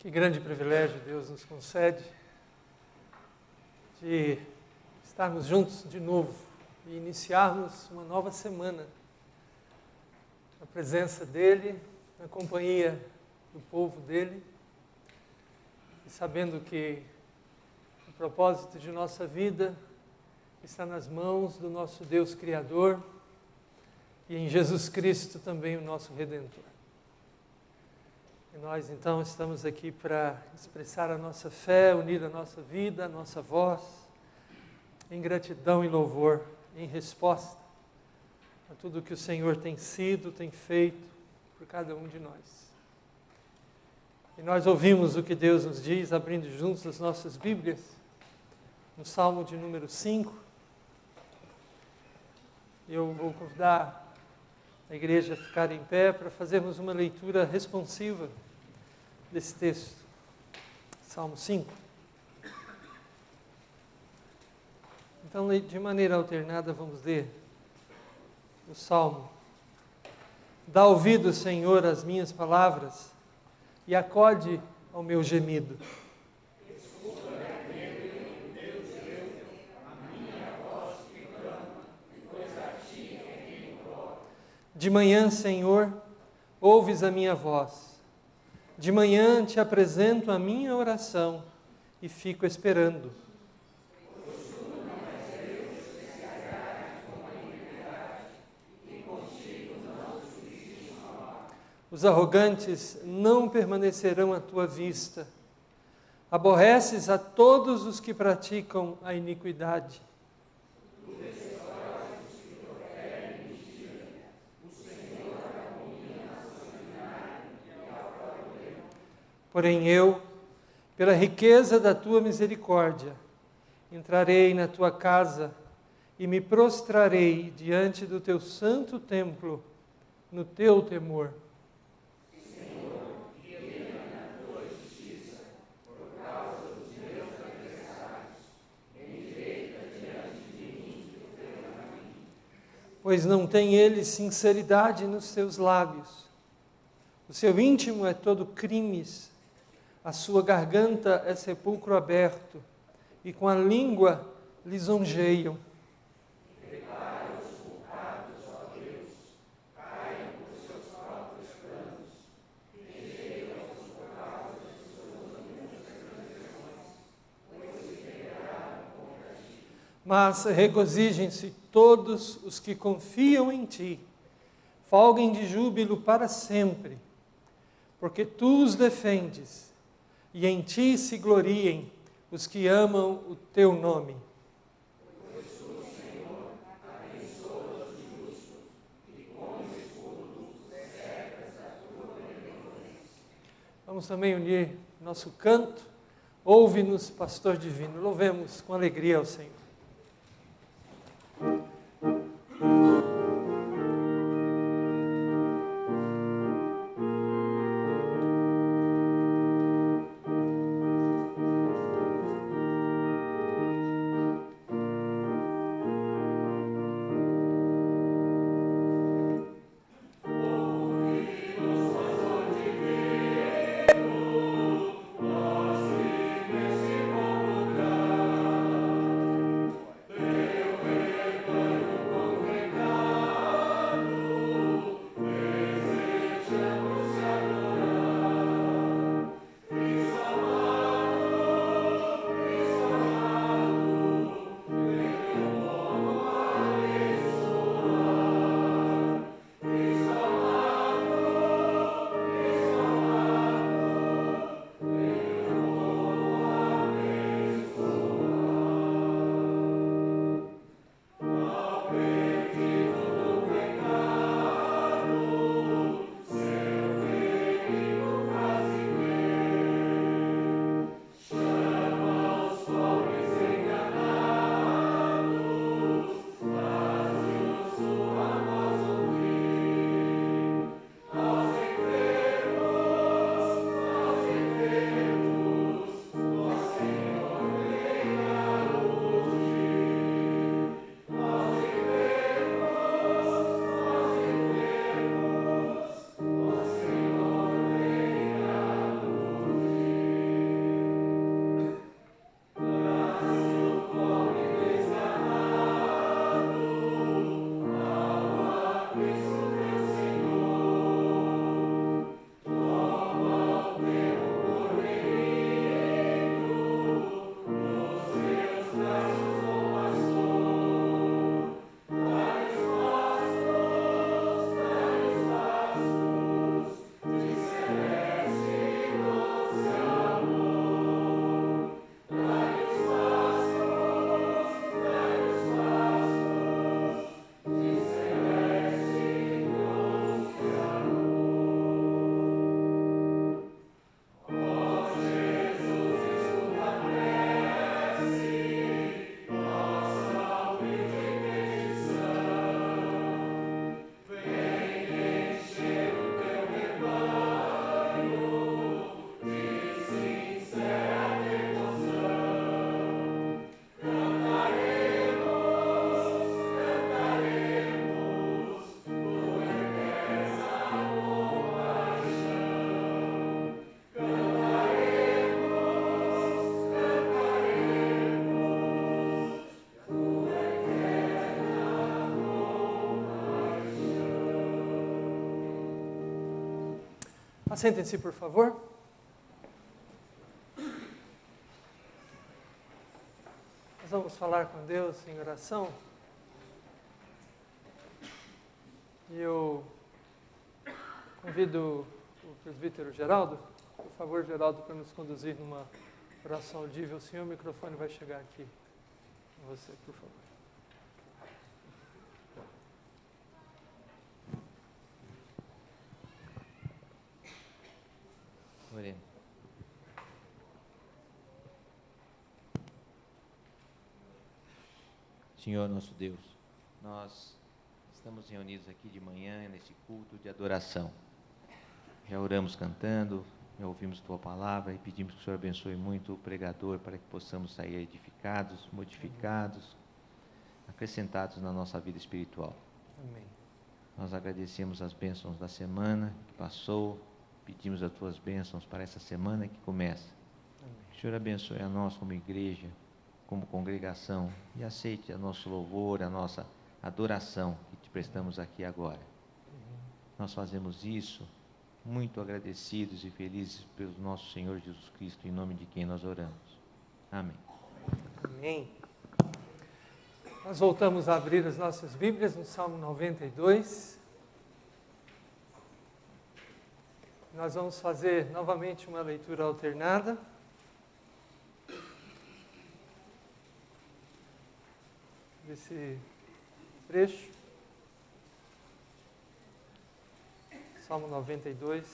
Que grande privilégio Deus nos concede de estarmos juntos de novo e iniciarmos uma nova semana na presença dEle, na companhia do povo dEle, e sabendo que o propósito de nossa vida está nas mãos do nosso Deus Criador e em Jesus Cristo também o nosso Redentor. E nós então estamos aqui para expressar a nossa fé, unir a nossa vida, a nossa voz, em gratidão e louvor, em resposta a tudo que o Senhor tem sido, tem feito por cada um de nós. E nós ouvimos o que Deus nos diz, abrindo juntos as nossas Bíblias, no Salmo de número 5. Eu vou convidar a igreja a ficar em pé para fazermos uma leitura responsiva desse texto. Salmo 5. Então, de maneira alternada, vamos ler o Salmo. Dá ouvido, Senhor, às minhas palavras e acode ao meu gemido. De manhã, Senhor, ouves a minha voz. De manhã te apresento a minha oração e fico esperando. Os arrogantes não permanecerão à tua vista. Aborreces a todos os que praticam a iniquidade. Porém eu, pela riqueza da tua misericórdia, entrarei na tua casa e me prostrarei diante do teu santo templo, no teu temor. Senhor, guia-me na tua justiça, por causa dos meus adversários, endireita diante de mim o teu caminho. Pois não tem eles sinceridade nos seus lábios. O seu íntimo é todo crimes. A sua garganta é sepulcro aberto, e com a língua lisonjeiam. Prepara os culpados, ó Deus, caiam por seus próprios planos, rejeitam-os por causa de suas muitas transgressões, pois se rebelaram contra ti. Mas regozijem-se todos os que confiam em ti, folguem de júbilo para sempre, porque tu os defendes, e em ti se gloriem os que amam o teu nome. Pois tu, Senhor, abençoas os justos, e com escudo cercas a tua benevolência. Vamos também unir nosso canto. Ouve-nos, pastor divino. Louvemos com alegria ao Senhor. Assentem-se, por favor. Nós vamos falar com Deus em oração. E eu convido o presbítero Geraldo, por favor, Geraldo, para nos conduzir numa oração audível. Senhor, o microfone vai chegar aqui com você, por favor. Oremos. Senhor nosso Deus, nós estamos reunidos aqui de manhã nesse culto de adoração. Já oramos cantando, já ouvimos Tua palavra e pedimos que o Senhor abençoe muito o pregador para que possamos sair edificados, modificados, acrescentados na nossa vida espiritual. Amém. Nós agradecemos as bênçãos da semana que passou, pedimos as Tuas bênçãos para essa semana que começa. Amém. Que o Senhor abençoe a nós como igreja, como congregação, e aceite o nosso louvor, a nossa adoração que te prestamos aqui agora. Nós fazemos isso muito agradecidos e felizes pelo nosso Senhor Jesus Cristo, em nome de quem nós oramos. Amém. Amém. Nós voltamos a abrir as nossas Bíblias no Salmo 92. Nós vamos fazer novamente uma leitura alternada. Desse trecho. Salmo 92.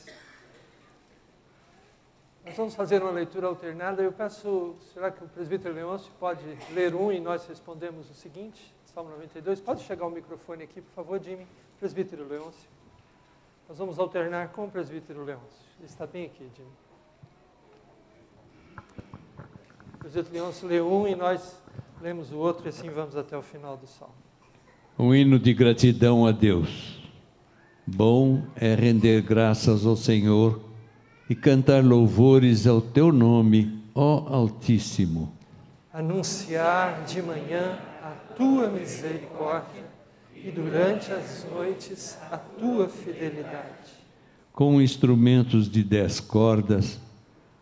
Nós vamos fazer uma leitura alternada. Eu peço, será que o presbítero Leôncio pode ler um e nós respondemos o seguinte? Salmo 92. Pode chegar o microfone aqui, por favor, Jimmy. Presbítero Leôncio. Nós vamos alternar com o presbítero Leôncio. Ele está bem aqui, Jimmy. O presbítero Leôncio lê um e nós lemos o outro e assim vamos até o final do salmo. Um hino de gratidão a Deus. Bom é render graças ao Senhor e cantar louvores ao Teu nome, ó Altíssimo. Anunciar de manhã a Tua misericórdia e durante as noites a Tua fidelidade. Com instrumentos de 10 cordas,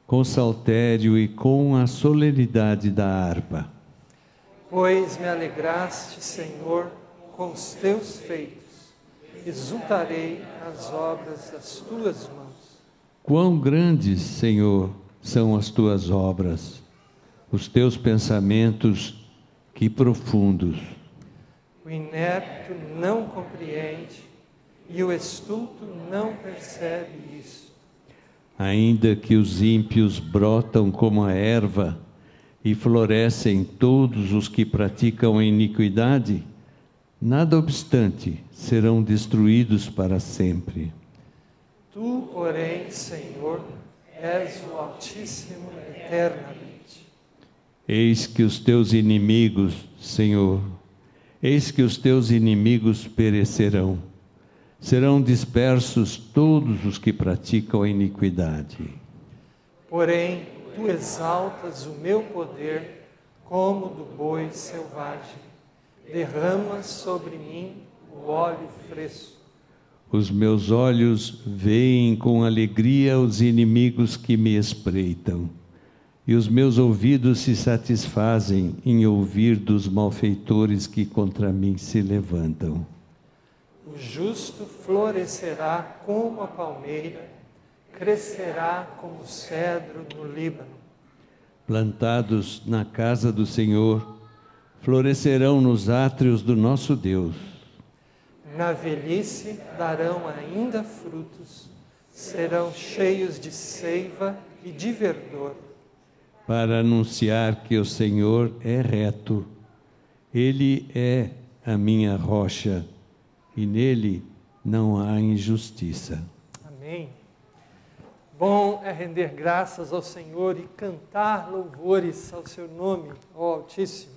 com saltério e com a solenidade da harpa. Pois me alegraste, Senhor, com os Teus feitos, exultarei nas obras das Tuas mãos. Quão grandes, Senhor, são as Tuas obras, os Teus pensamentos, que profundos. O inepto não compreende e o estulto não percebe isso. Ainda que os ímpios brotam como a erva e florescem todos os que praticam a iniquidade, nada obstante, serão destruídos para sempre. Tu, porém, Senhor, és o Altíssimo eternamente. Eis que os teus inimigos, Senhor, eis que os teus inimigos perecerão. Serão dispersos todos os que praticam a iniquidade. Porém, tu exaltas o meu poder como do boi selvagem. Derramas sobre mim o óleo fresco. Os meus olhos veem com alegria os inimigos que me espreitam, e os meus ouvidos se satisfazem em ouvir dos malfeitores que contra mim se levantam. O justo florescerá como a palmeira, crescerá como o cedro no Líbano. Plantados na casa do Senhor, florescerão nos átrios do nosso Deus. Na velhice darão ainda frutos, serão cheios de seiva e de verdor. Para anunciar que o Senhor é reto, Ele é a minha rocha, e nele não há injustiça. Amém. Bom é render graças ao Senhor e cantar louvores ao seu nome, ó Altíssimo.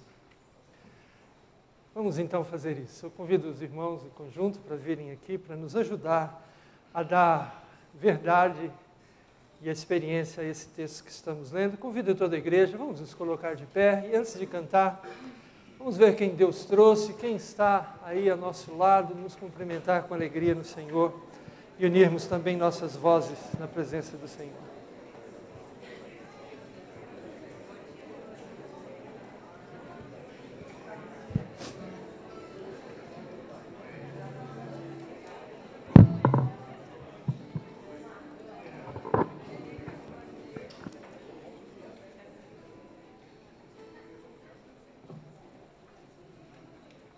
Vamos então fazer isso. Eu convido os irmãos em conjunto para virem aqui, para nos ajudar a dar verdade e experiência a esse texto que estamos lendo. Convido toda a igreja, vamos nos colocar de pé e antes de cantar, vamos ver quem Deus trouxe, quem está aí ao nosso lado, nos cumprimentar com alegria no Senhor e unirmos também nossas vozes na presença do Senhor.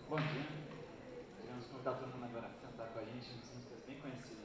Bom dia. Queremos convidar todo mundo agora a cantar com a gente umas músicas bem conhecidas.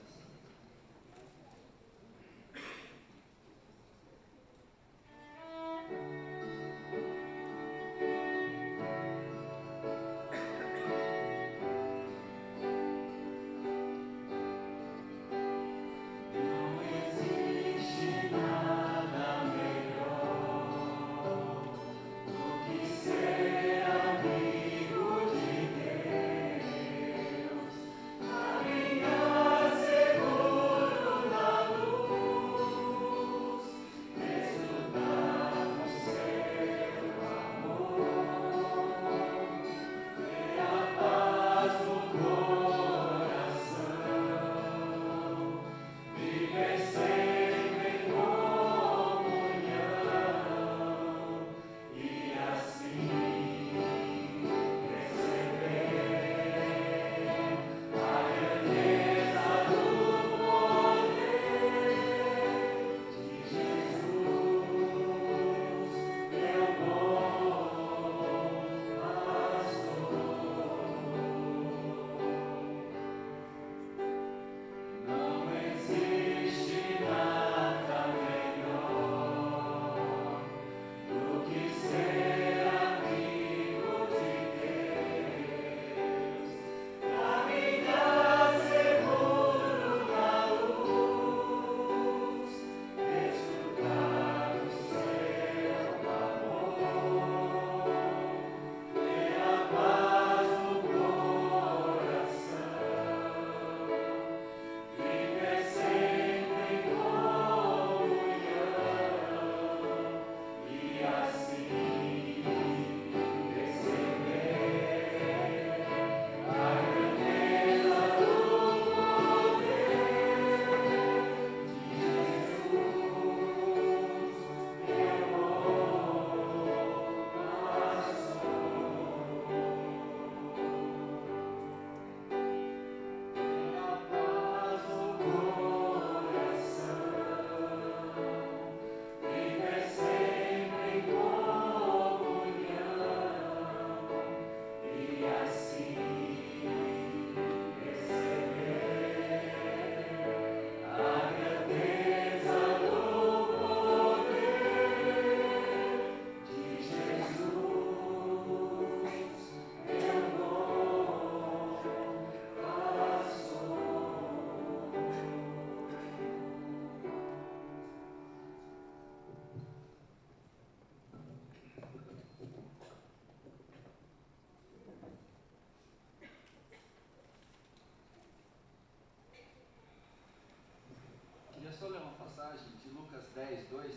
Só ler uma passagem de Lucas 10, 2,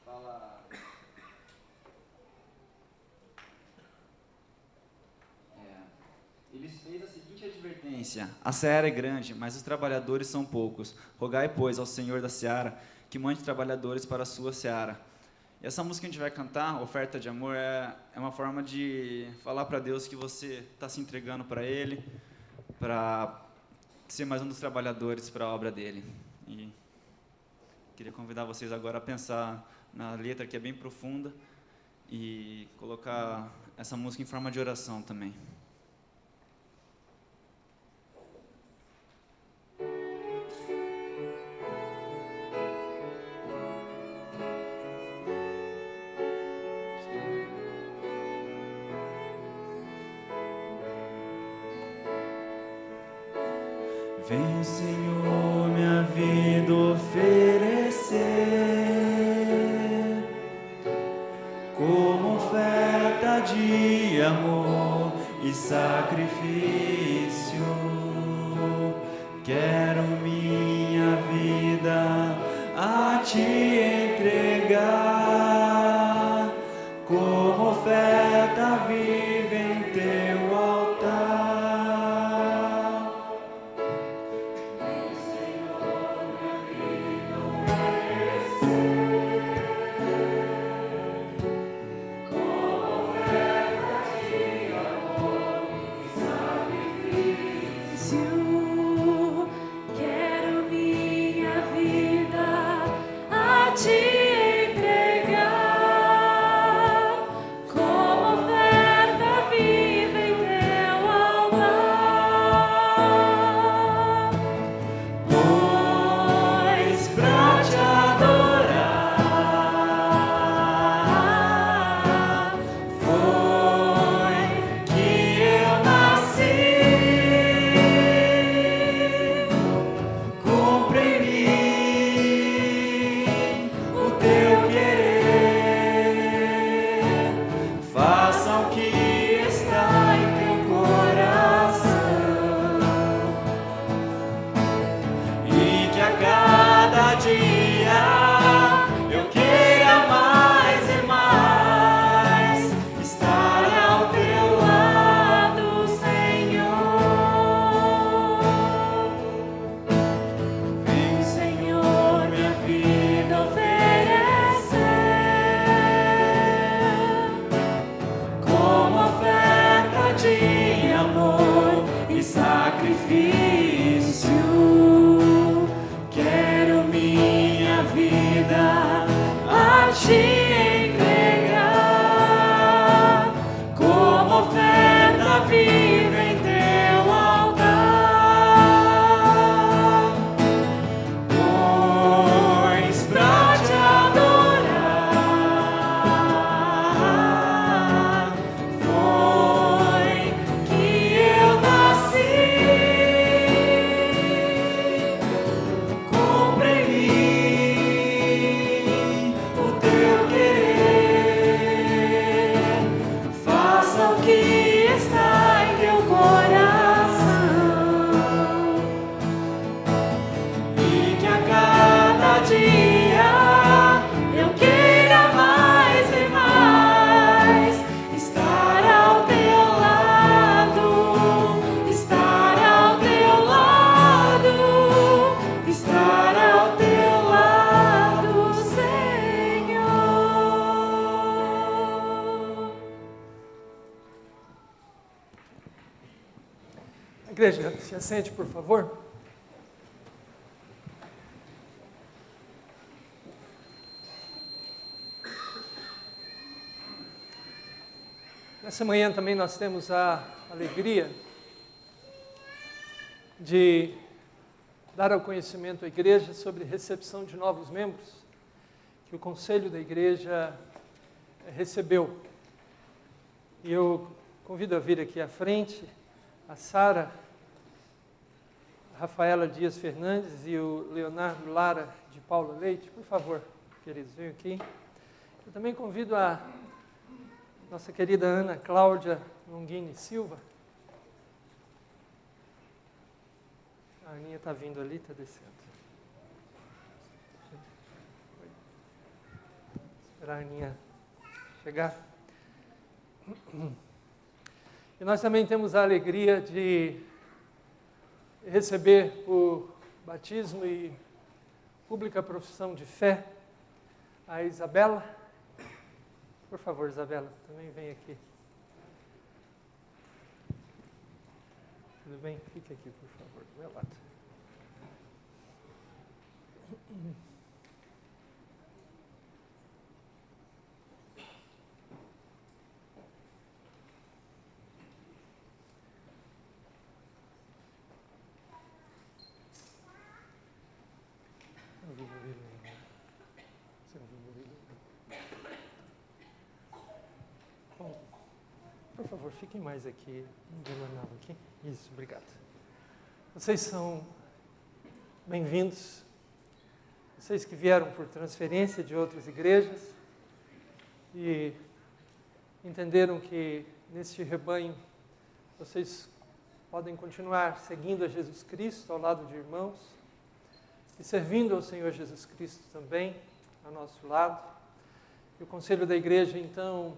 fala... Ele fez a seguinte advertência: a seara é grande, mas os trabalhadores são poucos. Rogai, pois, ao Senhor da seara, que mande trabalhadores para a sua seara. E essa música que a gente vai cantar, Oferta de Amor, é uma forma de falar para Deus que você está se entregando para Ele, para ser mais um dos trabalhadores para a obra dEle. E queria convidar vocês agora a pensar na letra, que é bem profunda, e colocar essa música em forma de oração também. Vem, Senhor, minha vida oferecer como oferta de amor e sacrifício. Quero minha vida a te entregar como oferta viva em teu altar. Vem, quero minha vida a ti. Igreja, se assente, por favor. Nessa manhã também nós temos a alegria de dar ao conhecimento à igreja sobre recepção de novos membros que o Conselho da Igreja recebeu. E eu convido a vir aqui à frente a Sara Rafaela Dias Fernandes e o Leonardo Lara de Paula Leite. Por favor, queridos, venham aqui. Eu também convido a nossa querida Ana Cláudia Longini Silva. A Aninha está vindo ali, está descendo. Esperar a Aninha chegar. E nós também temos a alegria de receber por batismo e pública profissão de fé a Isabela. Por favor, Isabela, também vem aqui. Tudo bem? Fique aqui, por favor, do meu lado. Por favor, fiquem mais aqui, no diagonal aqui. Isso, obrigado. Vocês são bem-vindos. Vocês que vieram por transferência de outras igrejas e entenderam que neste rebanho vocês podem continuar seguindo a Jesus Cristo ao lado de irmãos e servindo ao Senhor Jesus Cristo também ao nosso lado. E o Conselho da Igreja, então,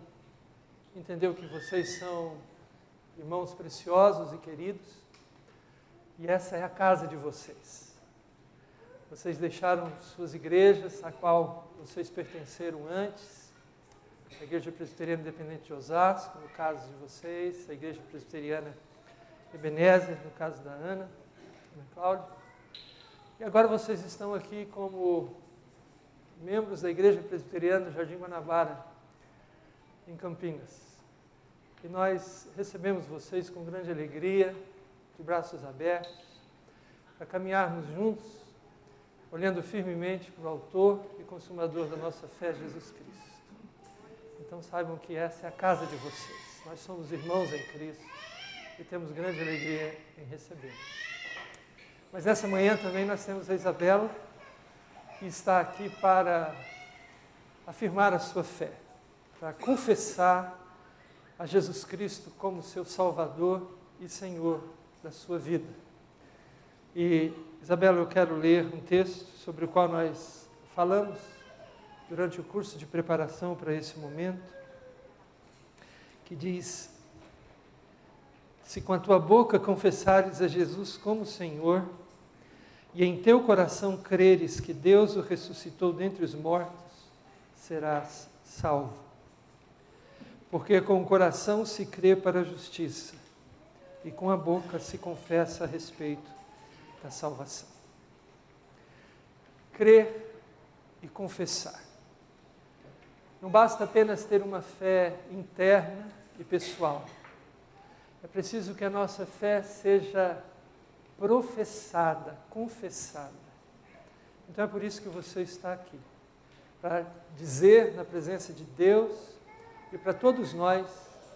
entendeu que vocês são irmãos preciosos e queridos, e essa é a casa de vocês. Vocês deixaram suas igrejas, a qual vocês pertenceram antes, a Igreja Presbiteriana Independente de Osasco, no caso de vocês, a Igreja Presbiteriana Ebenezer, no caso da Ana Cláudia. E agora vocês estão aqui como membros da Igreja Presbiteriana do Jardim Guanabara, em Campinas. E nós recebemos vocês com grande alegria, de braços abertos, para caminharmos juntos, olhando firmemente para o autor e consumador da nossa fé, Jesus Cristo. Então saibam que essa é a casa de vocês. Nós somos irmãos em Cristo e temos grande alegria em recebê-los. Mas nessa manhã também nós temos a Isabela, que está aqui para afirmar a sua fé, para confessar a Jesus Cristo como seu Salvador e Senhor da sua vida. E, Isabela, eu quero ler um texto sobre o qual nós falamos durante o curso de preparação para esse momento, que diz: se com a tua boca confessares a Jesus como Senhor, e em teu coração creres que Deus o ressuscitou dentre os mortos, serás salvo. Porque com o coração se crê para a justiça, e com a boca se confessa a respeito da salvação. Crer e confessar. Não basta apenas ter uma fé interna e pessoal. É preciso que a nossa fé seja professada, confessada. Então é por isso que você está aqui, para dizer na presença de Deus e para todos nós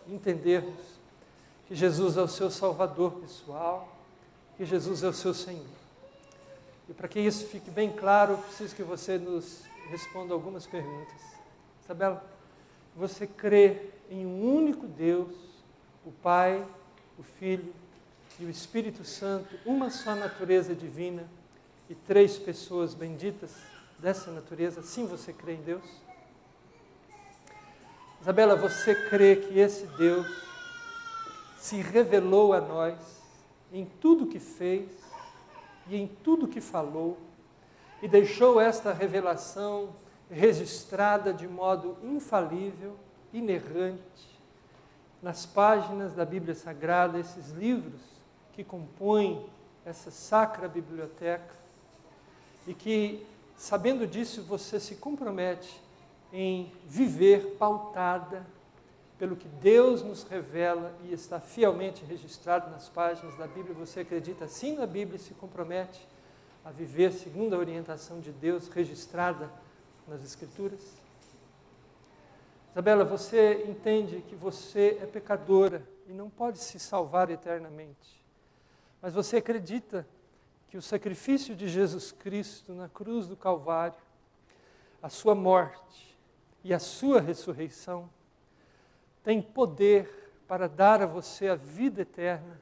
entendermos que Jesus é o seu Salvador pessoal, que Jesus é o seu Senhor. E para que isso fique bem claro, eu preciso que você nos responda algumas perguntas. Isabela, você crê em um único Deus, o Pai, o Filho e o Espírito Santo, uma só natureza divina e 3 pessoas benditas dessa natureza? Sim, você crê em Deus? Isabela, você crê que esse Deus se revelou a nós em tudo que fez e em tudo que falou e deixou esta revelação registrada de modo infalível, inerrante, nas páginas da Bíblia Sagrada, esses livros que compõem essa sacra biblioteca, e que, sabendo disso, você se compromete em viver pautada pelo que Deus nos revela e está fielmente registrado nas páginas da Bíblia. Você acredita assim na Bíblia e se compromete a viver segundo a orientação de Deus registrada nas Escrituras? Isabela, você entende que você é pecadora e não pode se salvar eternamente. Mas você acredita que o sacrifício de Jesus Cristo na cruz do Calvário, a sua morte e a sua ressurreição, tem poder para dar a você a vida eterna,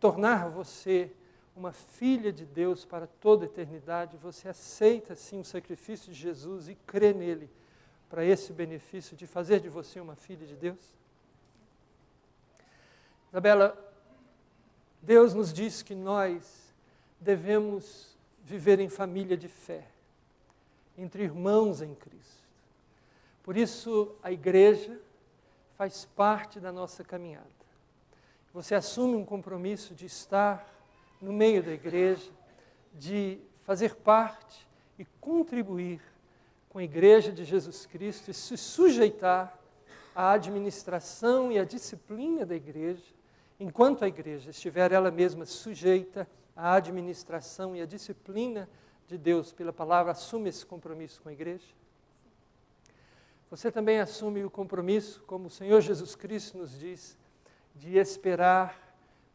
tornar você uma filha de Deus para toda a eternidade? Você aceita sim o sacrifício de Jesus e crê nele para esse benefício de fazer de você uma filha de Deus? Isabela, Deus nos diz que nós devemos viver em família de fé, entre irmãos em Cristo. Por isso, a igreja faz parte da nossa caminhada. Você assume um compromisso de estar no meio da igreja, de fazer parte e contribuir com a igreja de Jesus Cristo e se sujeitar à administração e à disciplina da igreja, enquanto a igreja estiver ela mesma sujeita à administração e à disciplina de Deus pela palavra. Assume esse compromisso com a igreja? Você também assume o compromisso, como o Senhor Jesus Cristo nos diz, de esperar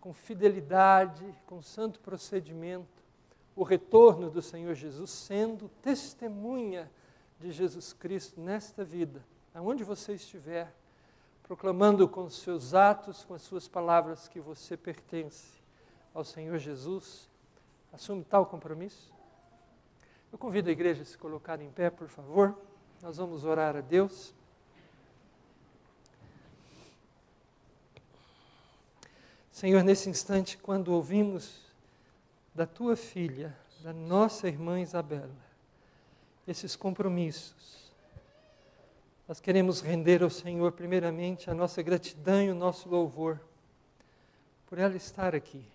com fidelidade, com santo procedimento, o retorno do Senhor Jesus, sendo testemunha de Jesus Cristo nesta vida, aonde você estiver, proclamando com os seus atos, com as suas palavras, que você pertence ao Senhor Jesus? Assume tal compromisso? Eu convido a igreja a se colocar em pé, por favor. Nós vamos orar a Deus. Senhor, nesse instante, quando ouvimos da tua filha, da nossa irmã Isabela, esses compromissos, nós queremos render ao Senhor, primeiramente, a nossa gratidão e o nosso louvor por ela estar aqui,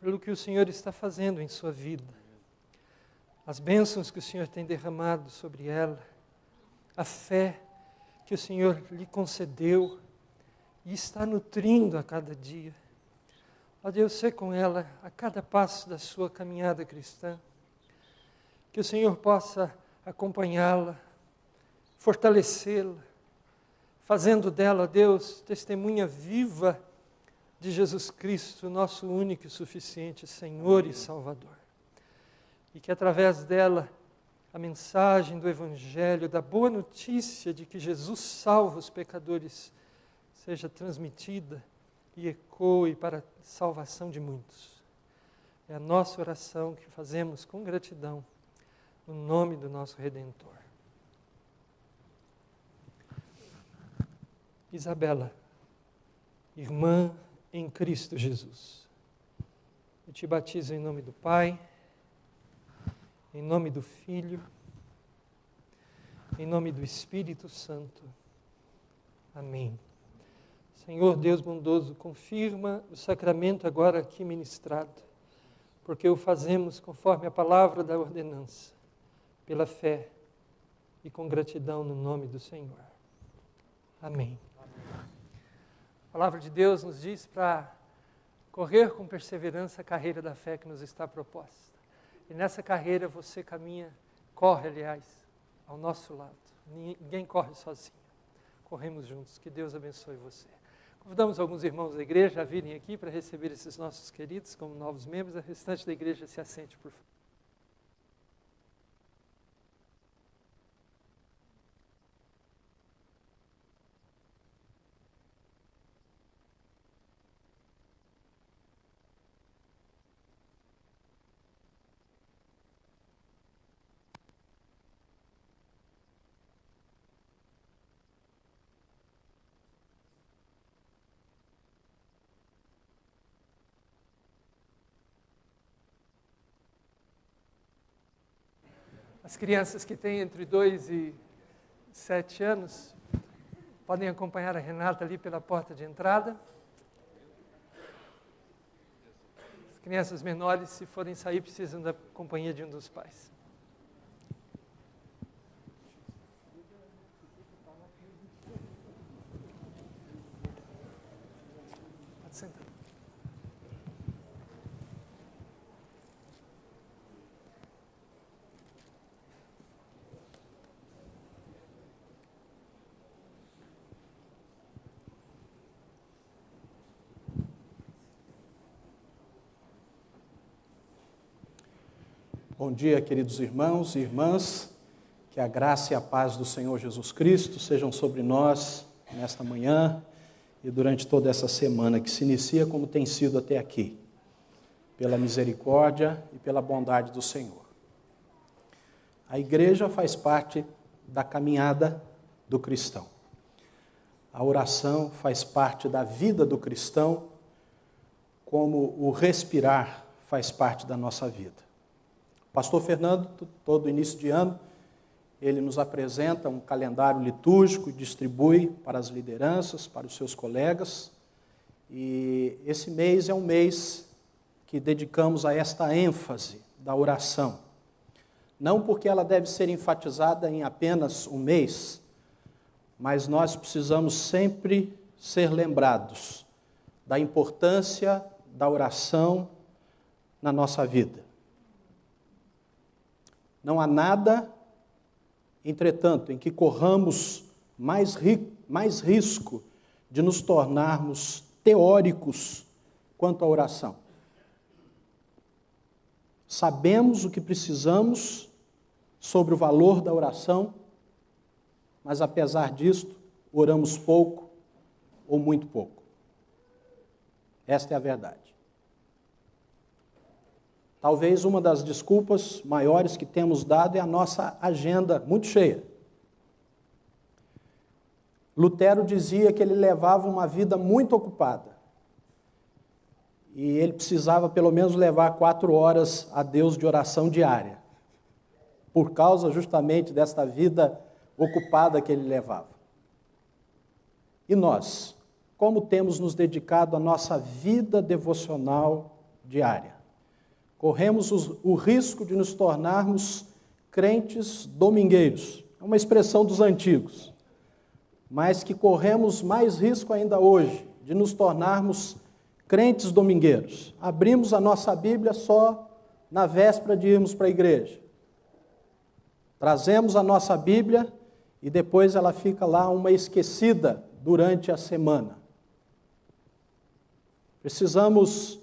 pelo que o Senhor está fazendo em sua vida, as bênçãos que o Senhor tem derramado sobre ela, a fé que o Senhor lhe concedeu e está nutrindo a cada dia. Ó Deus, ser com ela a cada passo da sua caminhada cristã, que o Senhor possa acompanhá-la, fortalecê-la, fazendo dela, ó Deus, testemunha viva de Jesus Cristo, nosso único e suficiente Senhor e Salvador. E que através dela, a mensagem do Evangelho, da boa notícia de que Jesus salva os pecadores, seja transmitida e ecoe para a salvação de muitos. É a nossa oração que fazemos com gratidão, no nome do nosso Redentor. Isabela, irmã em Cristo Jesus, eu te batizo em nome do Pai, em nome do Filho, em nome do Espírito Santo. Amém. Senhor Deus bondoso, confirma o sacramento agora aqui ministrado, porque o fazemos conforme a palavra da ordenança, pela fé e com gratidão no nome do Senhor. Amém. A palavra de Deus nos diz para correr com perseverança a carreira da fé que nos está proposta. E nessa carreira você caminha, corre, aliás, ao nosso lado. Ninguém corre sozinho. Corremos juntos. Que Deus abençoe você. Convidamos alguns irmãos da igreja a virem aqui para receber esses nossos queridos como novos membros. A restante da igreja se assente, por favor. As crianças que têm entre 2 e 7 anos podem acompanhar a Renata ali pela porta de entrada. As crianças menores, se forem sair, precisam da companhia de um dos pais. Pode sentar. Bom dia, queridos irmãos e irmãs, que a graça e a paz do Senhor Jesus Cristo sejam sobre nós nesta manhã e durante toda essa semana que se inicia como tem sido até aqui, pela misericórdia e pela bondade do Senhor. A igreja faz parte da caminhada do cristão. A oração faz parte da vida do cristão, como o respirar faz parte da nossa vida. Pastor Fernando, todo início de ano, ele nos apresenta um calendário litúrgico e distribui para as lideranças, para os seus colegas. E esse mês é um mês que dedicamos a esta ênfase da oração. Não porque ela deve ser enfatizada em apenas um mês, mas nós precisamos sempre ser lembrados da importância da oração na nossa vida. Não há nada, entretanto, em que corramos mais risco de nos tornarmos teóricos quanto à oração. Sabemos o que precisamos sobre o valor da oração, mas apesar disto, oramos pouco ou muito pouco. Esta é a verdade. Talvez uma das desculpas maiores que temos dado é a nossa agenda muito cheia. Lutero dizia que ele levava uma vida muito ocupada. E ele precisava pelo menos levar 4 horas a Deus de oração diária, por causa justamente desta vida ocupada que ele levava. E nós? como temos nos dedicado à nossa vida devocional diária. Corremos o risco de nos tornarmos crentes domingueiros. É uma expressão dos antigos. Mas que corremos mais risco ainda hoje de nos tornarmos crentes domingueiros. Abrimos a nossa Bíblia só na véspera de irmos para a igreja. Trazemos a nossa Bíblia e depois ela fica lá uma esquecida durante a semana. Precisamos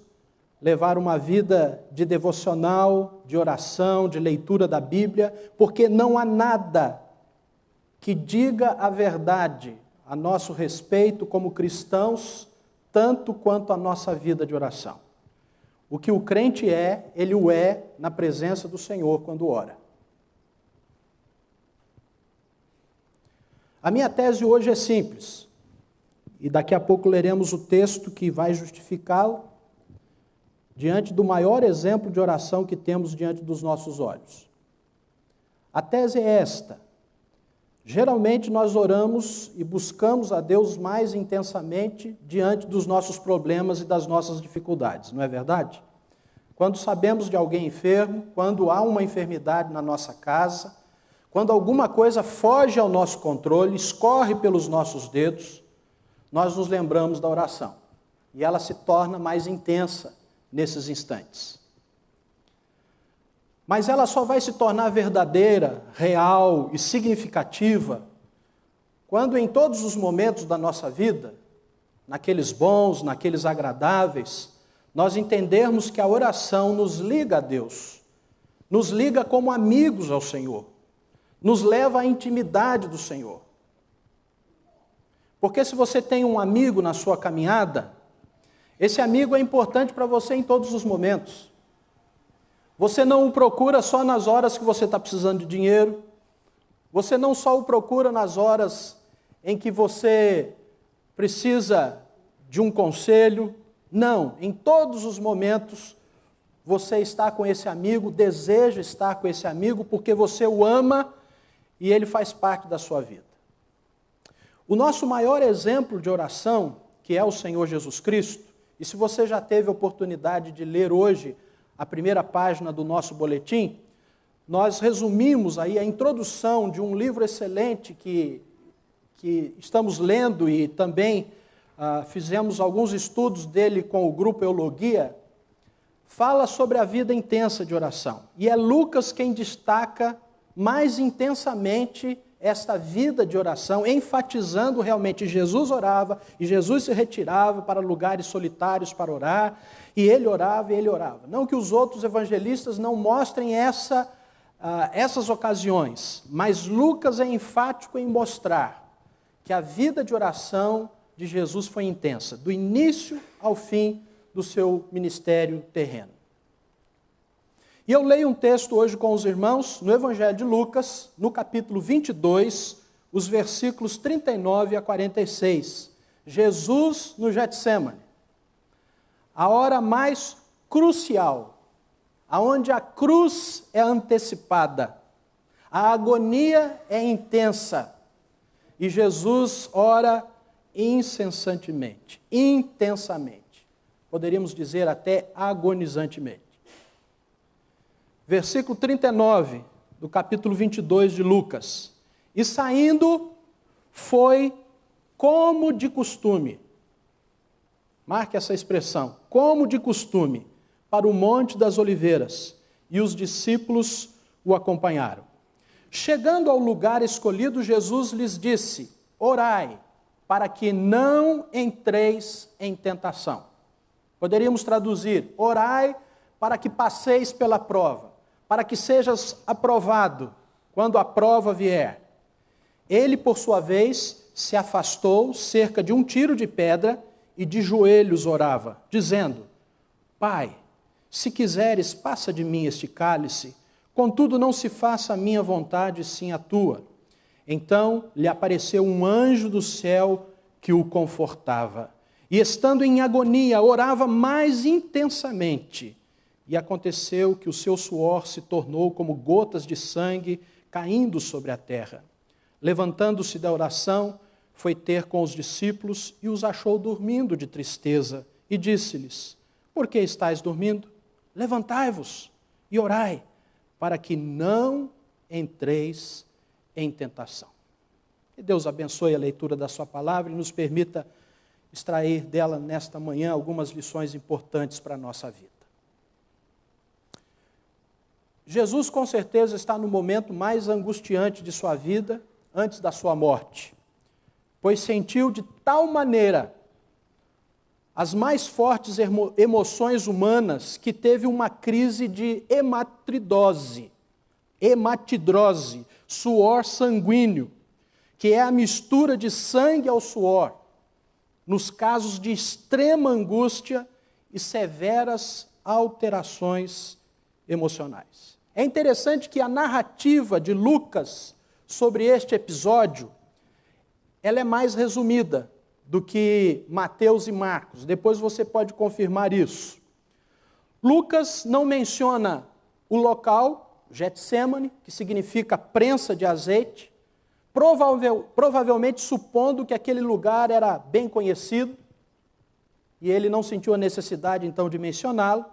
levar uma vida de devocional, de oração, de leitura da Bíblia, porque não há nada que diga a verdade a nosso respeito como cristãos, tanto quanto a nossa vida de oração. O que o crente é, ele o é na presença do Senhor quando ora. A minha tese hoje é simples, e daqui a pouco leremos o texto que vai justificá-lo, diante do maior exemplo de oração que temos diante dos nossos olhos. A tese é esta: geralmente nós oramos e buscamos a Deus mais intensamente diante dos nossos problemas e das nossas dificuldades, não é verdade? Quando sabemos de alguém enfermo, quando há uma enfermidade na nossa casa, quando alguma coisa foge ao nosso controle, escorre pelos nossos dedos, nós nos lembramos da oração. E ela se torna mais intensa nesses instantes. Mas ela só vai se tornar verdadeira, real e significativa quando em todos os momentos da nossa vida, naqueles bons, naqueles agradáveis, nós entendermos que a oração nos liga a Deus, nos liga como amigos ao Senhor, nos leva à intimidade do Senhor. Porque se você tem um amigo na sua caminhada, esse amigo é importante para você em todos os momentos. Você não o procura só nas horas que você está precisando de dinheiro. Você não só o procura nas horas em que você precisa de um conselho. Não, em todos os momentos você está com esse amigo, deseja estar com esse amigo porque você o ama e ele faz parte da sua vida. O nosso maior exemplo de oração, que é o Senhor Jesus Cristo, e se você já teve a oportunidade de ler hoje a primeira página do nosso boletim, nós resumimos aí a introdução de um livro excelente que estamos lendo e também fizemos alguns estudos dele com o grupo Eulogia, fala sobre a vida intensa de oração. E é Lucas quem destaca mais intensamente esta vida de oração, enfatizando realmente Jesus orava e Jesus se retirava para lugares solitários para orar, e ele orava e ele orava. Não que os outros evangelistas não mostrem essas ocasiões, mas Lucas é enfático em mostrar que a vida de oração de Jesus foi intensa, do início ao fim do seu ministério terreno. E eu leio um texto hoje com os irmãos, no Evangelho de Lucas, no capítulo 22, os versículos 39 a 46. Jesus no Getsêmani. A hora mais crucial, aonde a cruz é antecipada, a agonia é intensa, e Jesus ora incessantemente, intensamente, poderíamos dizer até agonizantemente. Versículo 39, do capítulo 22 de Lucas. E saindo, foi como de costume. Marque essa expressão, como de costume, para o Monte das Oliveiras, e os discípulos o acompanharam. Chegando ao lugar escolhido, Jesus lhes disse: orai, para que não entreis em tentação. Poderíamos traduzir: orai para que passeis pela prova, para que sejas aprovado quando a prova vier. Ele, por sua vez, se afastou cerca de um tiro de pedra e de joelhos orava, dizendo: Pai, se quiseres, passa de mim este cálice, contudo não se faça a minha vontade, sim a tua. Então lhe apareceu um anjo do céu que o confortava, e estando em agonia, orava mais intensamente. E aconteceu que o seu suor se tornou como gotas de sangue caindo sobre a terra. Levantando-se da oração, foi ter com os discípulos e os achou dormindo de tristeza, e disse-lhes: por que estáis dormindo? Levantai-vos e orai, para que não entreis em tentação. Que Deus abençoe a leitura da sua palavra e nos permita extrair dela nesta manhã algumas lições importantes para a nossa vida. Jesus com certeza está no momento mais angustiante de sua vida, antes da sua morte, pois sentiu de tal maneira as mais fortes emoções humanas que teve uma crise de hematidrose, suor sanguíneo, que é a mistura de sangue ao suor, nos casos de extrema angústia e severas alterações emocionais. É interessante que a narrativa de Lucas sobre este episódio, ela é mais resumida do que Mateus e Marcos. Depois você pode confirmar isso. Lucas não menciona o local, Getsêmani, que significa prensa de azeite, provavelmente supondo que aquele lugar era bem conhecido, e ele não sentiu a necessidade então de mencioná-lo.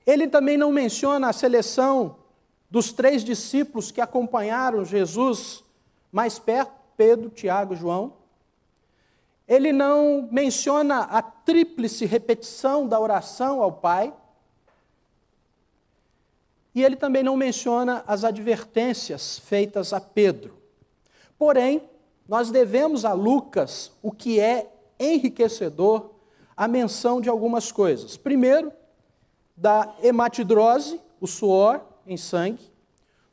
Ele também não menciona a seleção dos 3 discípulos que acompanharam Jesus mais perto, Pedro, Tiago e João. Ele não menciona a tríplice repetição da oração ao Pai. E ele também não menciona as advertências feitas a Pedro. Porém, nós devemos a Lucas o que é enriquecedor, a menção de algumas coisas. Primeiro, da hematidrose, o suor em sangue,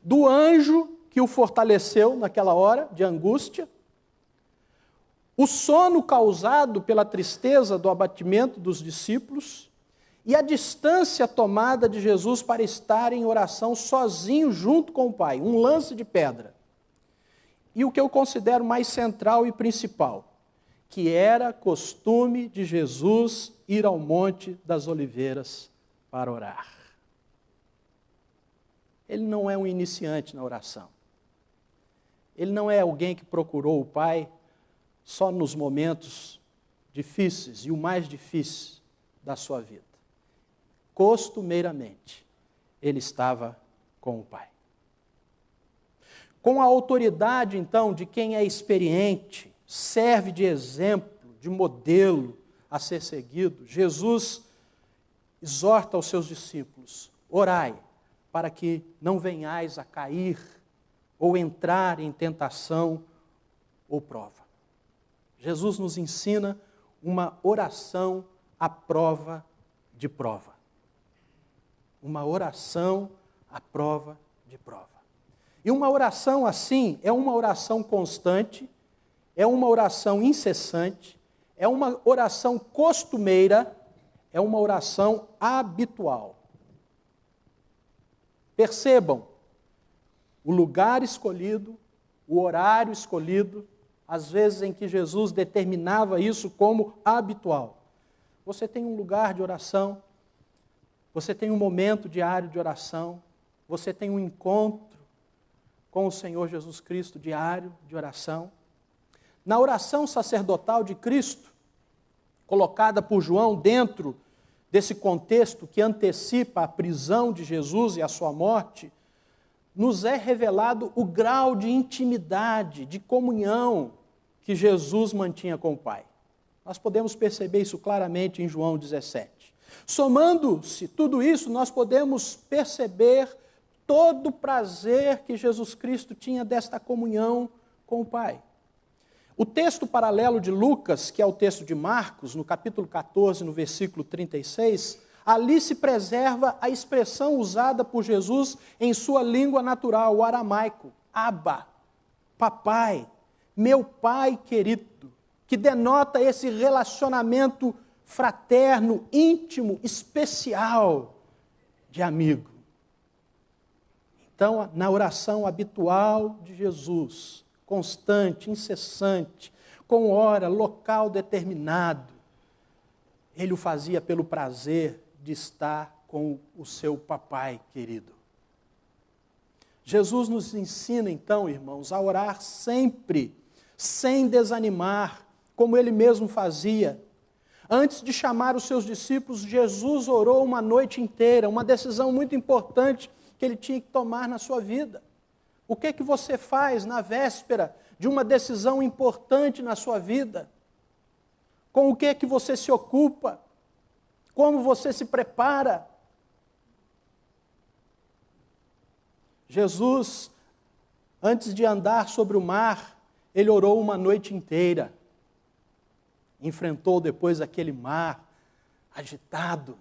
do anjo que o fortaleceu naquela hora de angústia, o sono causado pela tristeza do abatimento dos discípulos e a distância tomada de Jesus para estar em oração sozinho junto com o Pai, um lance de pedra. E o que eu considero mais central e principal, que era costume de Jesus ir ao Monte das Oliveiras para orar. Ele não é um iniciante na oração. Ele não é alguém que procurou o Pai só nos momentos difíceis e o mais difícil da sua vida. Costumeiramente, ele estava com o Pai. Com a autoridade, então, de quem é experiente, serve de exemplo, de modelo a ser seguido, Jesus exorta aos seus discípulos: orai, para que não venhais a cair ou entrar em tentação ou prova. Jesus nos ensina uma oração à prova de prova. Uma oração à prova de prova. E uma oração assim é uma oração constante, é uma oração incessante, é uma oração costumeira, é uma oração habitual. Percebam, o lugar escolhido, o horário escolhido, às vezes em que Jesus determinava isso como habitual. Você tem um lugar de oração, você tem um momento diário de oração, você tem um encontro com o Senhor Jesus Cristo diário de oração. Na oração sacerdotal de Cristo, colocada por João dentro desse contexto que antecipa a prisão de Jesus e a sua morte, nos é revelado o grau de intimidade, de comunhão que Jesus mantinha com o Pai. Nós podemos perceber isso claramente em João 17. Somando-se tudo isso, nós podemos perceber todo o prazer que Jesus Cristo tinha desta comunhão com o Pai. O texto paralelo de Lucas, que é o texto de Marcos, no capítulo 14, no versículo 36, ali se preserva a expressão usada por Jesus em sua língua natural, o aramaico, Abba, papai, meu pai querido, que denota esse relacionamento fraterno, íntimo, especial de amigo. Então, na oração habitual de Jesus, constante, incessante, com hora, local determinado, ele o fazia pelo prazer de estar com o seu papai querido. Jesus nos ensina, então, irmãos, a orar sempre sem desanimar, como ele mesmo fazia. Antes de chamar os seus discípulos, Jesus orou uma noite inteira, uma decisão muito importante que ele tinha que tomar na sua vida. O que você faz na véspera de uma decisão importante na sua vida? Com o que você se ocupa? Como você se prepara? Jesus, antes de andar sobre o mar, ele orou uma noite inteira. Enfrentou depois aquele mar agitado.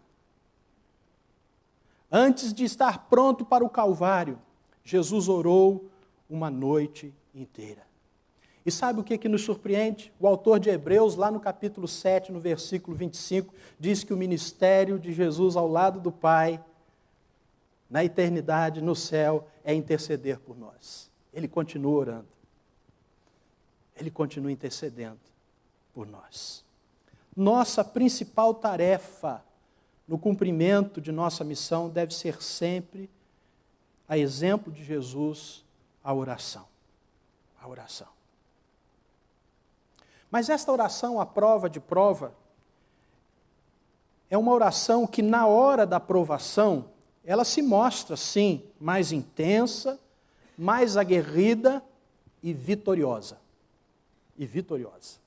Antes de estar pronto para o Calvário, Jesus orou uma noite inteira. E sabe o que nos surpreende? O autor de Hebreus, lá no capítulo 7, no versículo 25, diz que o ministério de Jesus ao lado do Pai, na eternidade, no céu, é interceder por nós. Ele continua orando. Ele continua intercedendo por nós. Nossa principal tarefa no cumprimento de nossa missão deve ser sempre, a exemplo de Jesus, a oração. A oração. Mas esta oração, à prova de prova, é uma oração que na hora da provação, ela se mostra, sim, mais intensa, mais aguerrida e vitoriosa. E vitoriosa.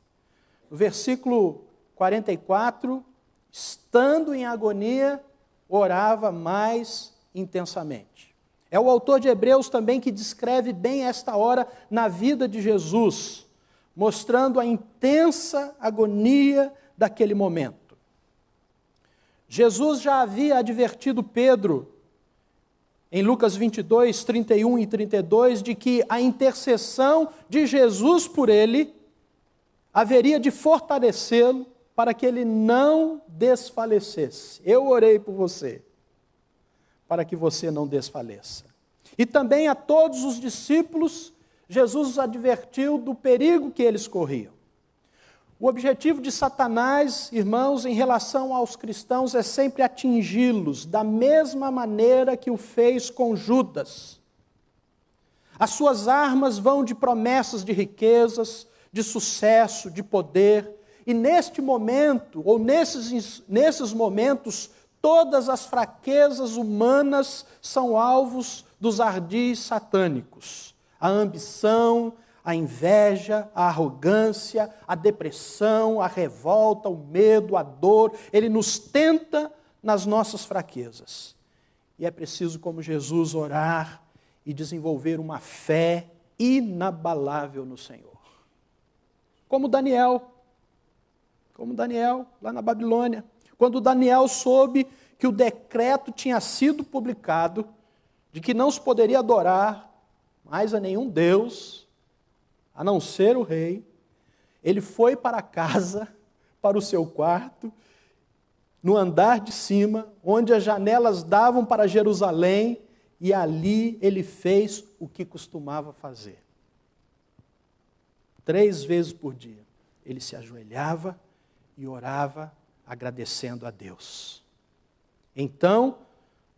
No versículo 44, estando em agonia, orava mais intensamente. É o autor de Hebreus também que descreve bem esta hora na vida de Jesus, mostrando a intensa agonia daquele momento. Jesus já havia advertido Pedro, em Lucas 22, 31 e 32, de que a intercessão de Jesus por ele haveria de fortalecê-lo para que ele não desfalecesse. Eu orei por você, para que você não desfaleça. E também a todos os discípulos, Jesus os advertiu do perigo que eles corriam. O objetivo de Satanás, irmãos, em relação aos cristãos, é sempre atingi-los da mesma maneira que o fez com Judas. As suas armas vão de promessas de riquezas, de sucesso, de poder, e neste momento, ou nesses momentos, todas as fraquezas humanas são alvos dos ardis satânicos. A ambição, a inveja, a arrogância, a depressão, a revolta, o medo, a dor, ele nos tenta nas nossas fraquezas. E é preciso, como Jesus, orar e desenvolver uma fé inabalável no Senhor. Como Daniel, lá na Babilônia. Quando Daniel soube que o decreto tinha sido publicado, de que não se poderia adorar mais a nenhum Deus, a não ser o rei, ele foi para casa, para o seu quarto, no andar de cima, onde as janelas davam para Jerusalém, e ali ele fez o que costumava fazer. 3 vezes por dia, ele se ajoelhava e orava, agradecendo a Deus. Então,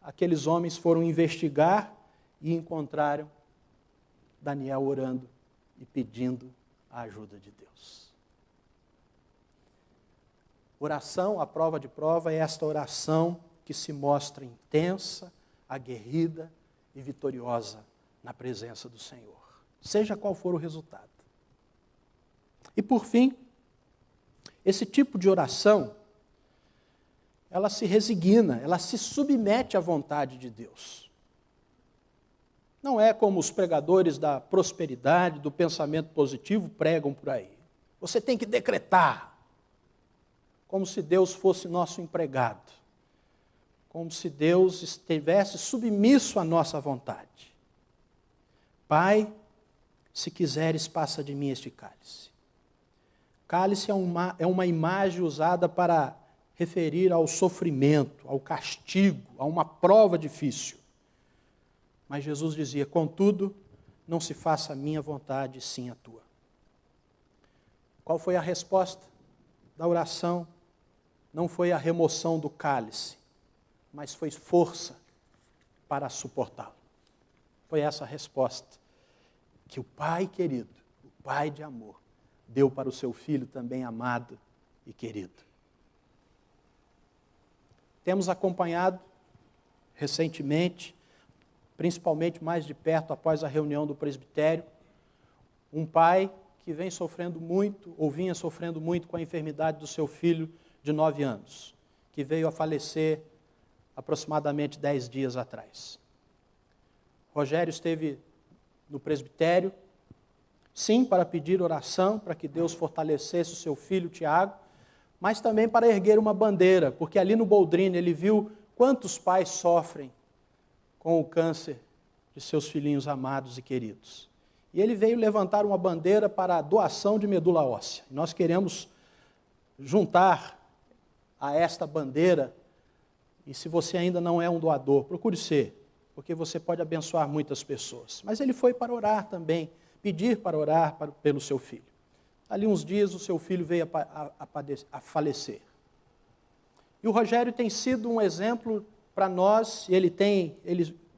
aqueles homens foram investigar e encontraram Daniel orando e pedindo a ajuda de Deus. Oração, a prova de prova, é esta oração que se mostra intensa, aguerrida e vitoriosa na presença do Senhor, seja qual for o resultado. E por fim, esse tipo de oração, ela se resigna, ela se submete à vontade de Deus. Não é como os pregadores da prosperidade, do pensamento positivo pregam por aí. Você tem que decretar, como se Deus fosse nosso empregado, como se Deus estivesse submisso à nossa vontade. Pai, se quiseres, passa de mim este cálice. Cálice é uma imagem usada para referir ao sofrimento, ao castigo, a uma prova difícil. Mas Jesus dizia, contudo, não se faça a minha vontade, sim a tua. Qual foi a resposta da oração? Não foi a remoção do cálice, mas foi força para suportá-lo. Foi essa a resposta que o Pai querido, o Pai de amor, deu para o seu Filho também amado e querido. Temos acompanhado recentemente, principalmente mais de perto após a reunião do presbitério, um pai que vem sofrendo muito, ou vinha sofrendo muito com a enfermidade do seu filho de 9 anos, que veio a falecer aproximadamente 10 dias atrás. Rogério esteve no presbitério, sim, para pedir oração, para que Deus fortalecesse o seu filho Tiago, mas também para erguer uma bandeira, porque ali no Boldrini ele viu quantos pais sofrem com o câncer de seus filhinhos amados e queridos. E ele veio levantar uma bandeira para a doação de medula óssea. Nós queremos juntar a esta bandeira, e se você ainda não é um doador, procure ser, porque você pode abençoar muitas pessoas. Mas ele foi para orar também, pedir para orar pelo seu filho. Ali uns dias o seu filho veio a falecer. E o Rogério tem sido um exemplo para nós, ele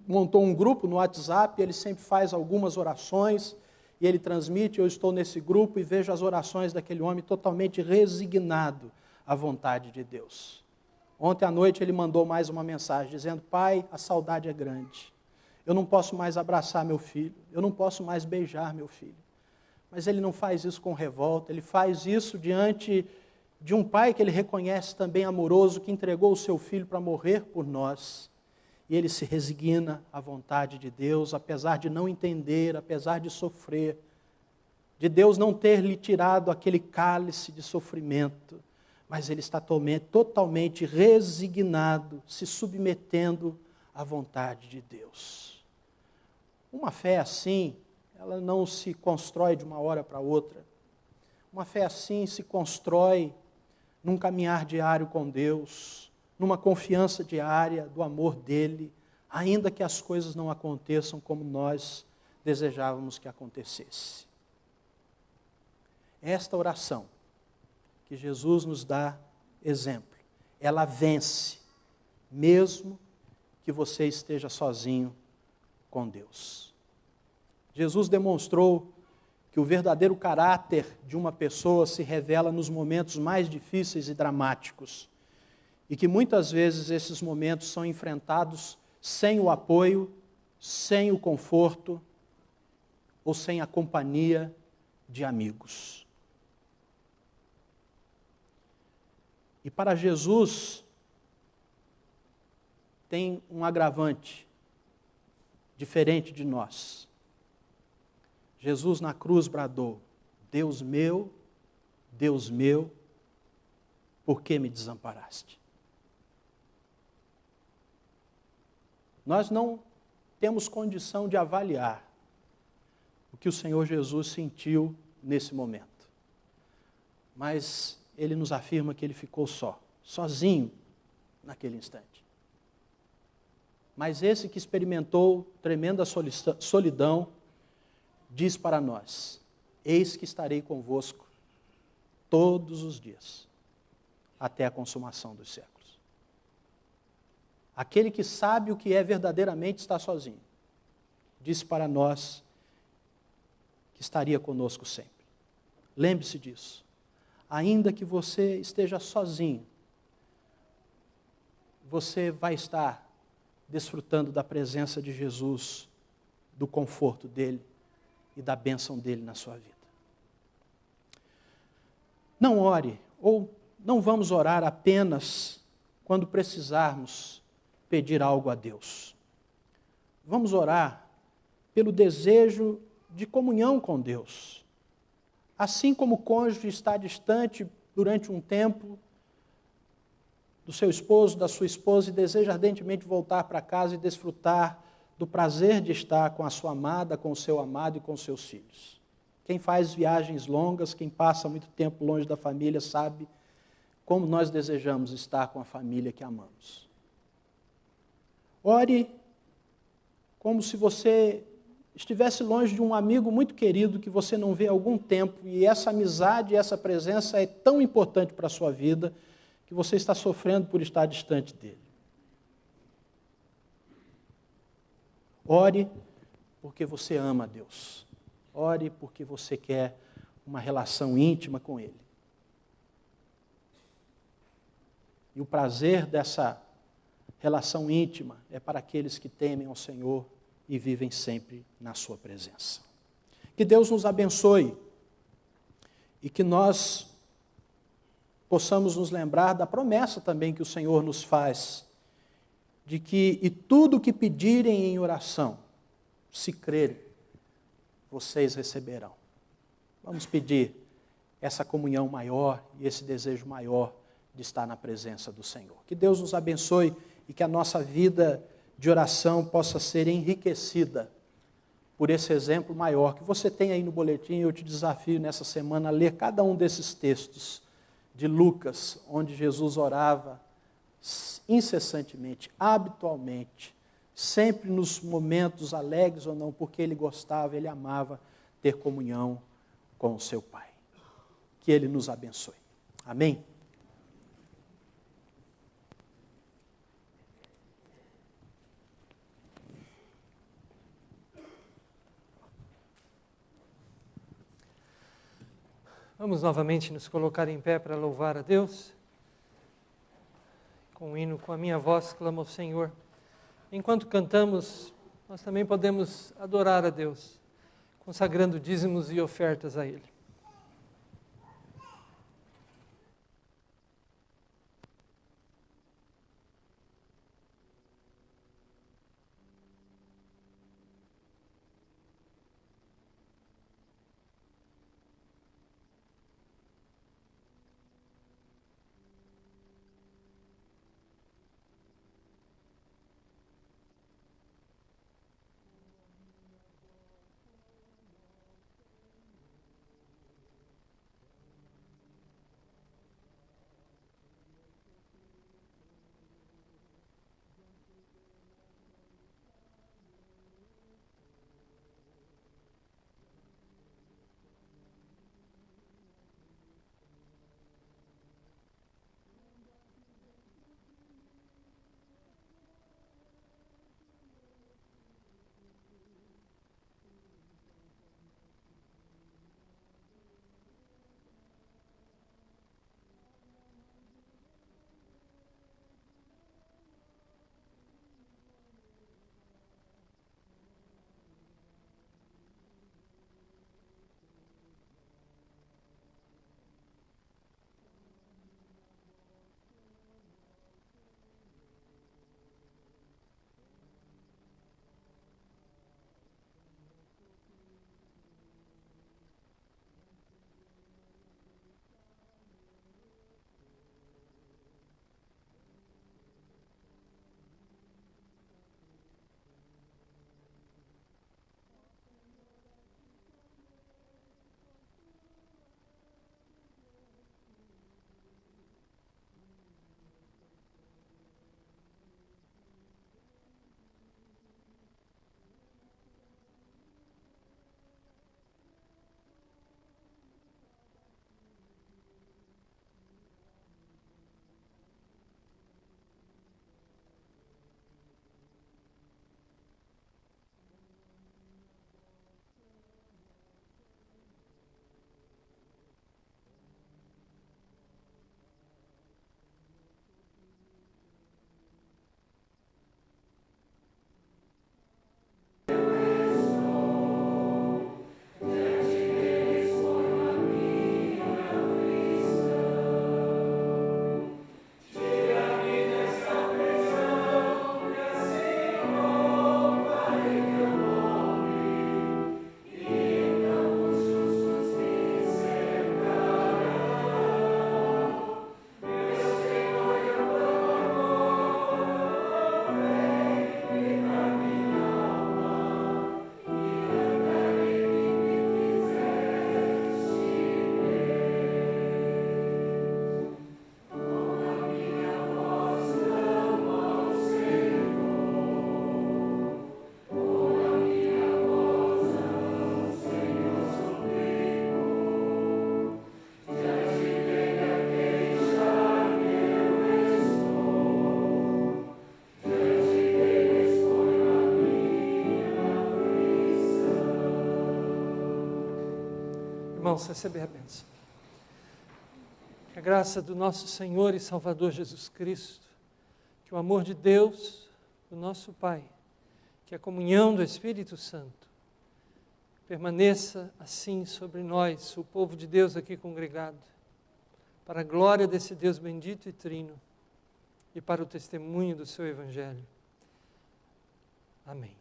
montou um grupo no WhatsApp, ele sempre faz algumas orações, e ele transmite, eu estou nesse grupo e vejo as orações daquele homem totalmente resignado à vontade de Deus. Ontem à noite ele mandou mais uma mensagem, dizendo: Pai, a saudade é grande, eu não posso mais abraçar meu filho, eu não posso mais beijar meu filho. Mas ele não faz isso com revolta, ele faz isso diante de um pai que ele reconhece também amoroso, que entregou o seu filho para morrer por nós. E ele se resigna à vontade de Deus, apesar de não entender, apesar de sofrer, de Deus não ter lhe tirado aquele cálice de sofrimento, mas ele está totalmente resignado, se submetendo à vontade de Deus. Uma fé assim, ela não se constrói de uma hora para outra. Uma fé assim se constrói num caminhar diário com Deus, numa confiança diária do amor dEle, ainda que as coisas não aconteçam como nós desejávamos que acontecesse. Esta oração que Jesus nos dá exemplo, ela vence, mesmo que você esteja sozinho com Deus. Jesus demonstrou que o verdadeiro caráter de uma pessoa se revela nos momentos mais difíceis e dramáticos, e que muitas vezes esses momentos são enfrentados sem o apoio, sem o conforto ou sem a companhia de amigos. E para Jesus tem um agravante diferente de nós. Jesus na cruz bradou: Deus meu, por que me desamparaste? Nós não temos condição de avaliar o que o Senhor Jesus sentiu nesse momento. Mas Ele nos afirma que Ele ficou sozinho naquele instante. Mas esse que experimentou tremenda solidão, diz para nós: eis que estarei convosco todos os dias, até a consumação dos séculos. Aquele que sabe o que é verdadeiramente estar sozinho, disse para nós que estaria conosco sempre. Lembre-se disso. Ainda que você esteja sozinho, você vai estar desfrutando da presença de Jesus, do conforto dEle e da bênção dEle na sua vida. Não ore, ou não vamos orar apenas quando precisarmos pedir algo a Deus. Vamos orar pelo desejo de comunhão com Deus. Assim como o cônjuge está distante durante um tempo do seu esposo, da sua esposa, e deseja ardentemente voltar para casa e desfrutar do prazer de estar com a sua amada, com o seu amado e com os seus filhos. Quem faz viagens longas, quem passa muito tempo longe da família, sabe como nós desejamos estar com a família que amamos. Ore como se você estivesse longe de um amigo muito querido que você não vê há algum tempo, e essa amizade, essa presença é tão importante para a sua vida que você está sofrendo por estar distante dele. Ore porque você ama a Deus. Ore porque você quer uma relação íntima com Ele. E o prazer dessa relação íntima é para aqueles que temem ao Senhor e vivem sempre na sua presença. Que Deus nos abençoe e que nós possamos nos lembrar da promessa também que o Senhor nos faz, de que, e tudo o que pedirem em oração, se crerem, vocês receberão. Vamos pedir essa comunhão maior e esse desejo maior de estar na presença do Senhor. Que Deus nos abençoe e que a nossa vida de oração possa ser enriquecida por esse exemplo maior que você tem aí no boletim. Eu te desafio nessa semana a ler cada um desses textos de Lucas, onde Jesus orava incessantemente, habitualmente, sempre nos momentos alegres ou não, porque Ele gostava, Ele amava ter comunhão com o seu Pai. Que Ele nos abençoe. Amém? Vamos novamente nos colocar em pé para louvar a Deus. Com o hino, com a minha voz, clamo ao Senhor. Enquanto cantamos, nós também podemos adorar a Deus, consagrando dízimos e ofertas a Ele. irmãos, receber a bênção. Que a graça do nosso Senhor e Salvador Jesus Cristo, que o amor de Deus, do nosso Pai, que a comunhão do Espírito Santo permaneça assim sobre nós, o povo de Deus aqui congregado, para a glória desse Deus bendito e trino e para o testemunho do seu Evangelho. Amém.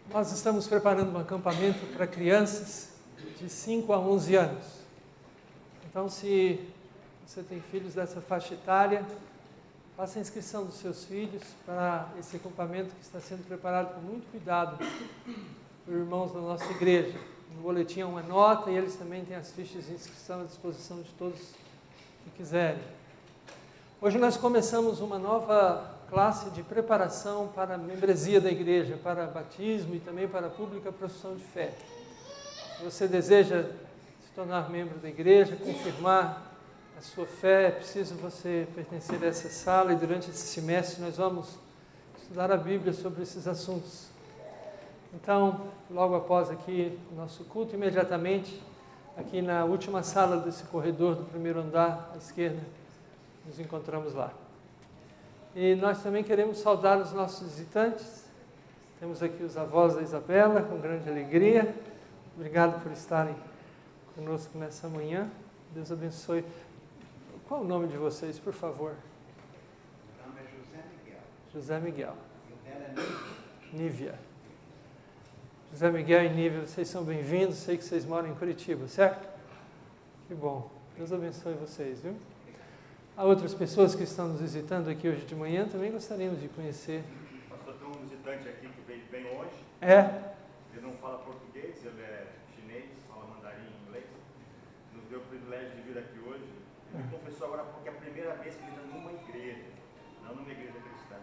Nós estamos preparando um acampamento para crianças de 5 a 11 anos. Então, se você tem filhos dessa faixa etária, faça a inscrição dos seus filhos para esse acampamento que está sendo preparado com muito cuidado por irmãos da nossa igreja. No boletim há uma nota e eles também têm as fichas de inscrição à disposição de todos que quiserem. Hoje nós começamos uma nova classe de preparação para a membresia da igreja, para batismo e também para a pública profissão de fé. Se você deseja se tornar membro da igreja, confirmar a sua fé, é preciso você pertencer a essa sala e durante esse semestre nós vamos estudar a Bíblia sobre esses assuntos. Então, logo após aqui o nosso culto, imediatamente, aqui na última sala desse corredor do primeiro andar, à esquerda, nos encontramos lá. E nós também queremos saudar os nossos visitantes. Temos aqui os avós da Isabela, com grande alegria. Obrigado por estarem conosco nessa manhã. Deus abençoe. Qual é o nome de vocês, por favor? Meu nome é José Miguel. José Miguel. E o dela é Nívia. Nívia. José Miguel e Nívia, vocês são bem-vindos. Sei que vocês moram em Curitiba, certo? Que bom. Deus abençoe vocês, viu? Há outras pessoas que estão nos visitando aqui hoje de manhã, também gostaríamos de conhecer. Pastor, tem um visitante aqui que veio bem hoje. É? Ele não fala português, ele é chinês, fala mandarim e inglês. Nos deu o privilégio de vir aqui hoje. Ele me confessou agora porque é a primeira vez que ele está numa igreja, não numa igreja cristã.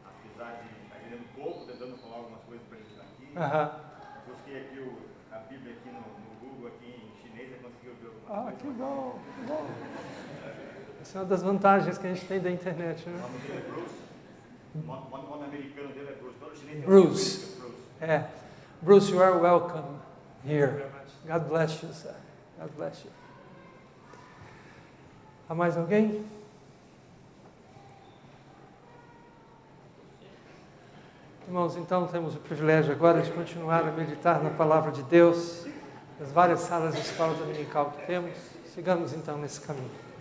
Apesar de estar entendendo pouco, tentando falar algumas coisas para ele aqui. Busquei aqui a Bíblia aqui no Google, aqui em chinês, e conseguiu ver algumas coisas. Que bom, que bom. Essa é uma das vantagens que a gente tem da internet, né? O nome dele é Bruce. O nome americano dele é Bruce. Todo chinês tem Bruce. Bruce. É. Bruce, you are welcome here. God bless you, sir. God bless you. Há mais alguém? Irmãos, então temos o privilégio agora de continuar a meditar na Palavra de Deus, nas várias salas de escola dominical que temos. Sigamos então nesse caminho.